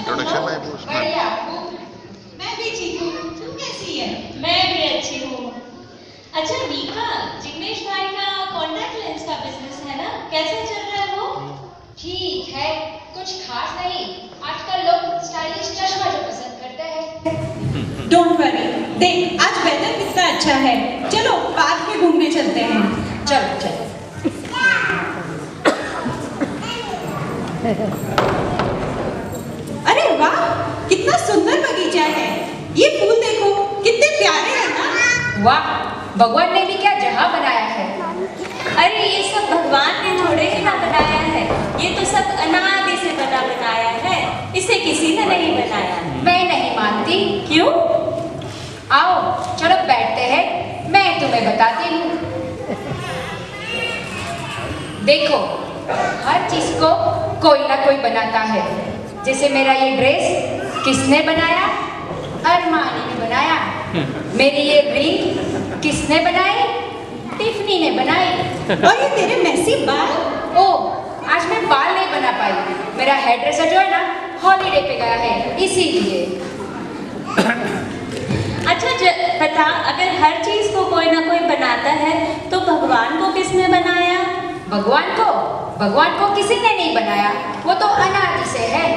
Introduction नहीं पूछना। बढ़िया। मैं भी ठीक हूँ, तू कैसी है? मैं भी अच्छी हूँ। अच्छा मीका, जिग्नेश भाई का कॉन्टैक्ट लेंस का बिजनेस है ना, कैसा चल रहा है वो? ठीक है, कुछ खास नहीं। आजकल लोग स्टाइलिश चश्मा जो पसंद करते हैं। डोंट वरी, देख आज वेदर कितना अच्छा है। चलो पार्क में घूमने चलते हैं। चलो चलो। अरे वाह, कितना सुंदर बगीचा है। ये फूल देखो, कितने प्यारे हैं ना। वाह, भगवान ने भी क्या जहां बनाया है। अरे ये सब भगवान ने थोड़े ही ना बनाया है, ये तो सब अनादि से बना बनाया है, इसे किसी ने नहीं बनाया। मैं नहीं मानती। क्यों? आओ चलो बैठते हैं, मैं तुम्हें बताती हूँ। देखो, हर चीज को कोई ना कोई बनाता है। जैसे मेरा ये ड्रेस किसने बनाया? अरमानी ने बनाया। मेरी ये रिंग किसने बनाई? टिफनी ने बनाई। और ये तेरे मैसी बाल? ओह, आज मैं बाल नहीं बना पाई। मेरा हेयर ड्रेसर जो है ना, हॉलीडे पे गया है, इसीलिए। अच्छा बता, अगर हर चीज को कोई ना कोई बनाता है तो भगवान को किसने बनाया? भगवान को किसी ने नहीं बनाया, वो तो अनादि से है।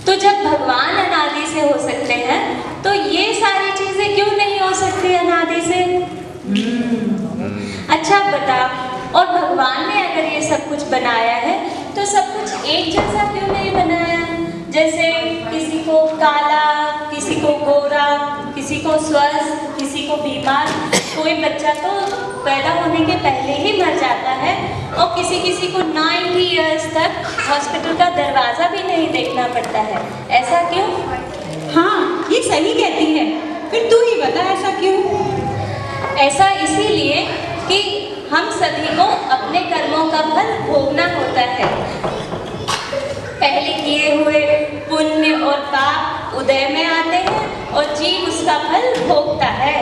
तो जब भगवान अनादि से हो सकते हैं तो ये सारी चीजें क्यों नहीं हो सकती अनादि से? अच्छा बता, और भगवान ने अगर ये सब कुछ बनाया है तो सब कुछ एक जैसा क्यों नहीं बनाया? जैसे किसी को काला, किसी को गोरा, किसी को स्वस्थ, किसी को बीमार। कोई बच्चा तो पैदा होने के पहले ही मर जाता है और किसी किसी को 90 इयर्स तक हॉस्पिटल का दरवाजा भी नहीं देखना पड़ता है। ऐसा क्यों? हाँ, ये सही कहती है। फिर तू ही बता, ऐसा क्यों? ऐसा इसीलिए कि हम सभी को अपने कर्मों का फल भोगना होता है। पहले किए हुए पुण्य और पाप उदय में आते हैं और जीव उसका फल भोगता है।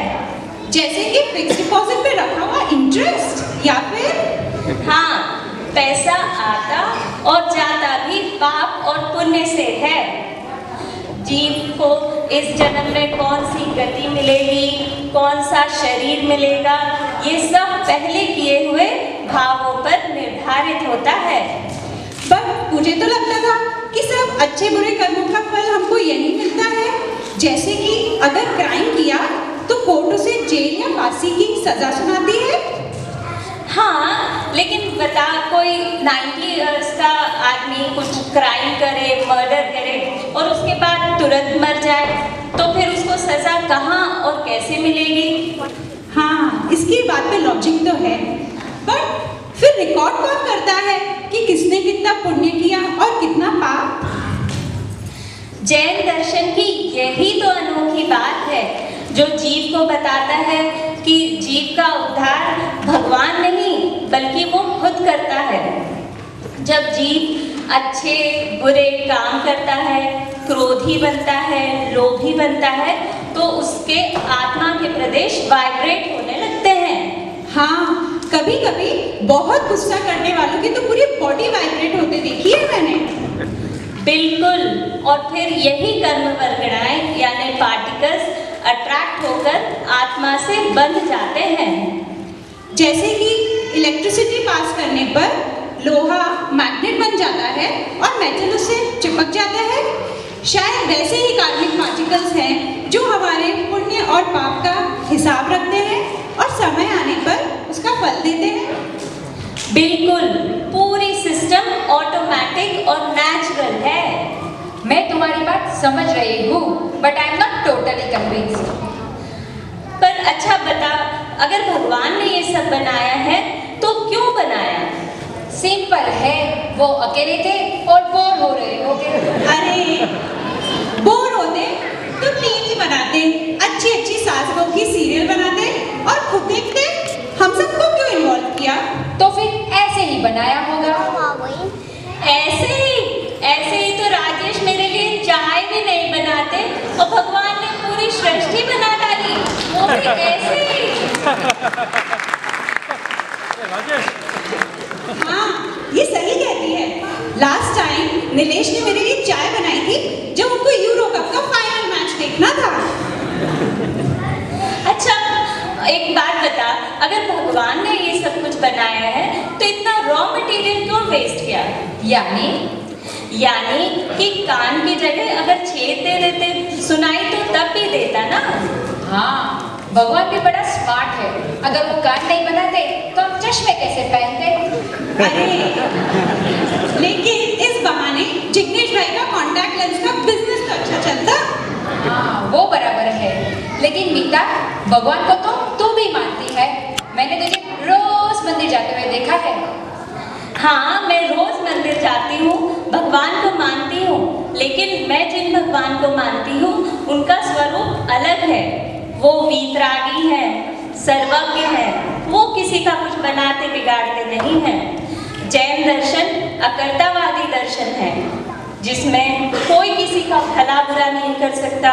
जैसे कि फिक्स डिपॉजिट पे रखा हुआ इंटरेस्ट, या फिर हाँ, पैसा आता और जाता भी पाप और पुण्य से है। जीव को इस जन्म में कौन सी गति मिलेगी, कौन सा शरीर मिलेगा, ये सब पहले किए हुए भावों पर निर्धारित होता है। पर मुझे तो लगता था कि सब अच्छे बुरे कर्मों का फल हमको यही मिलता है। जैसे कि अगर क्राइम किया तो कोर्ट उसे जेल या फांसी की सजा सुनाती है। हाँ, लेकिन बता, कोई 90 इयर्स का आदमी कुछ क्राइम करे, मर्डर करे और उसके बाद तुरंत मर जाए, तो फिर उसको सजा कहाँ और कैसे मिलेगी? हाँ, इसकी बात पे लॉजिक तो है, पर फिर रिकॉर्ड कौन करता है कि किसने कितना पुण्य किया और कितना पाप? जैन दर्शन की यही तो अनोखी बात है, जो जीव को बताता है कि जीव का उद्धार भगवान नहीं बल्कि वो खुद करता है। जब जीव अच्छे बुरे काम करता है, क्रोधी बनता है, लोभी बनता है, तो उसके आत्मा के प्रदेश वाइब्रेट होने लगते हैं। हाँ, कभी कभी बहुत गुस्सा करने वालों की तो पूरी बॉडी वाइब्रेट होते देखी है मैंने। बिल्कुल, और फिर यही कर्म वर्गणाएं यानी पार्टिकल्स अट्रैक्ट होकर आत्मा से बंध जाते हैं। जैसे कि इलेक्ट्रिसिटी पास करने पर लोहा मैग्नेट बन जाता है और मेटल उससे चिपक जाता है। शायद वैसे ही कार्मिक पार्टिकल्स हैं जो हमारे पुण्य और पाप का हिसाब रखते हैं और समय आने पर उसका फल देते हैं। बिल्कुल, पूरी सिस्टम ऑटोमेटिक और नेचुरल है। मैं तुम्हारी बात समझ रही हूँ, but I am not totally convinced. पर अच्छा बता, अगर भगवान ने ये सब बनाया है तो क्यों बनाया? सिंपल है, वो अकेले थे और बोर हो रहे होंगे। अरे बोर होते तो टीवी बनाते, अच्छी अच्छी सास बहू की सीरियल बनाते और खुद देखते। हम सबको क्यों इन्वॉल्व किया? तो फिर ऐसे ही बनाया होगा। ऐसे ही तो राजेश मेरे लिए चाय भी नहीं बनाते और भगवान ने पूरी सृष्टि बना डाली, वो भी ऐसे ही। हाँ, ये सही कहती है। लास्ट टाइम नीलेश ने मेरे लिए चाय बनाई थी जब उनको यूरो कप का फाइनल मैच देखना था। अच्छा, एक बात बता, अगर भगवान ने ये सब कुछ बनाया है तो इतना रॉ मटेरियल क्यों वेस्ट किया? यानी कि कान की जगह अगर छेद दे देते सुनाई तो तब भी देता ना। हाँ, भगवान भी बड़ा स्मार्ट है। अगर वो कान नहीं बनाते तो हम चश्मे कैसे पहनते? अरे लेकिन इस बहाने जिग्नेश भाई का कॉन्टैक्ट लेंस का बिजनेस तो अच्छा चलता। हाँ, वो बराबर है। लेकिन मीता, भगवान को तो तू भी मानती है। मैंने तुझे रोज मंदिर जाते हुए देखा है। हाँ, मैं रोज मंदिर जाती हूँ, भगवान को मानती हूँ, लेकिन मैं जिन भगवान को मानती हूँ उनका स्वरूप अलग है। वो वीतरागी है, सर्वज्ञ है, वो किसी का कुछ बनाते बिगाड़ते नहीं है। जैन दर्शन अकर्तावादी दर्शन है, जिसमें कोई किसी का भला बुरा नहीं कर सकता,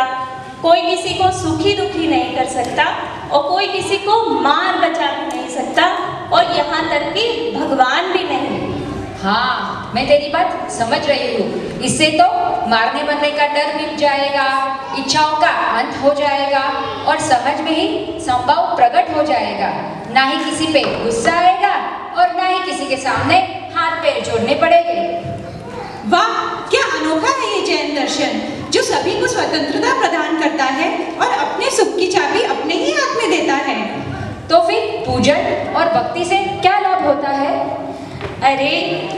कोई किसी को सुखी दुखी नहीं कर सकता और कोई किसी को मार बचा भी नहीं सकता, और यहाँ तक कि भगवान भी नहीं। हाँ, मैं तेरी बात समझ रही हूँ। इससे तो मारने मरने का डर मिट जाएगा, इच्छाओं का अंत हो जाएगा और समझ में ही संभव प्रकट हो जाएगा। ना ही किसी पे गुस्सा आएगा और ना ही किसी के सामने हाथ पैर जोड़ने पड़ेंगे। वाह, क्या अनोखा है ये जैन दर्शन, जो सभी को स्वतंत्रता प्रदान करता है और अपने सुख की चाबी अपने ही हाथ में देता है। तो फिर पूजन और भक्ति से क्या लाभ होता है? अरे,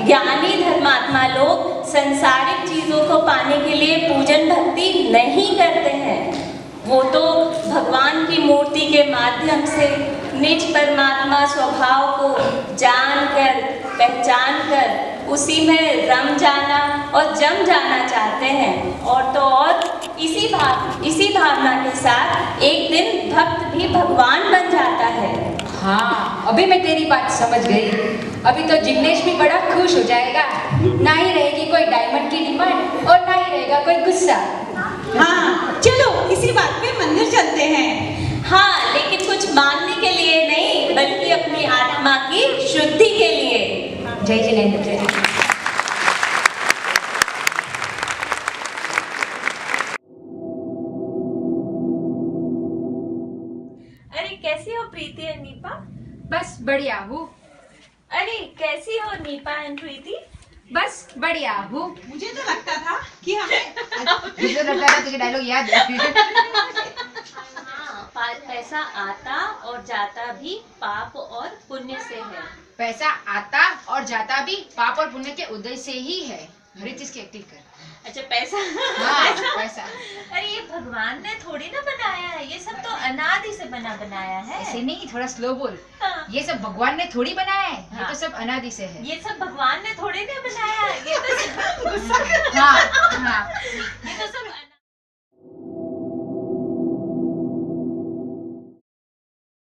ज्ञानी धर्मात्मा लोग संसारिक चीजों को पाने के लिए पूजन भक्ति नहीं करते हैं। वो तो भगवान की मूर्ति के माध्यम से निज परमात्मा स्वभाव को जानकर, पहचान कर उसी में रम जाना और जम जाना चाहते हैं। और तो और इसी भावना के साथ एक दिन भक्त भी भगवान बन जाता है। हाँ, अभी मैं तेरी बात समझ गई। अभी तो जिग्नेश भी बड़ा खुश हो जाएगा। ना ही रहेगी कोई डायमंड की डिमांड और ना ही रहेगा कोई गुस्सा। हाँ, चलो इसी बात पे मंदिर चलते हैं। हाँ, लेकिन कुछ मानने के लिए नहीं, बल्कि अपनी आत्मा की शुद्धि के लिए। जय जिनेंद्र, जय जिनेंद्र। अरे, कैसी हो प्रीति और नीपा? बस बढ़िया हूँ। अरे, कैसी हो नीपा एंड प्रीति? बस बढ़िया हूँ। मुझे तो लगता था कि हमें मुझे लगता था तुझे डायलॉग याद है। हाँ, पैसा आता और जाता भी पाप और पुण्य से है। पैसा आता और जाता भी पाप और पुण्य के उदय से ही है। हर चीज की एक्टिंग कर। अच्छा, पैसा। हाँ, पैसा। अरे, ये भगवान ने थोड़ी ना बनाया है, ये सब तो अनादि से बनाया है। ऐसे नहीं, थोड़ा स्लो बोल। हाँ। ये सब भगवान ने थोड़ी बनाया है। हाँ। ये तो सब अनादि से है। ये सब भगवान ने थोड़ी ना बनाया है, ये तो हाँ, हाँ।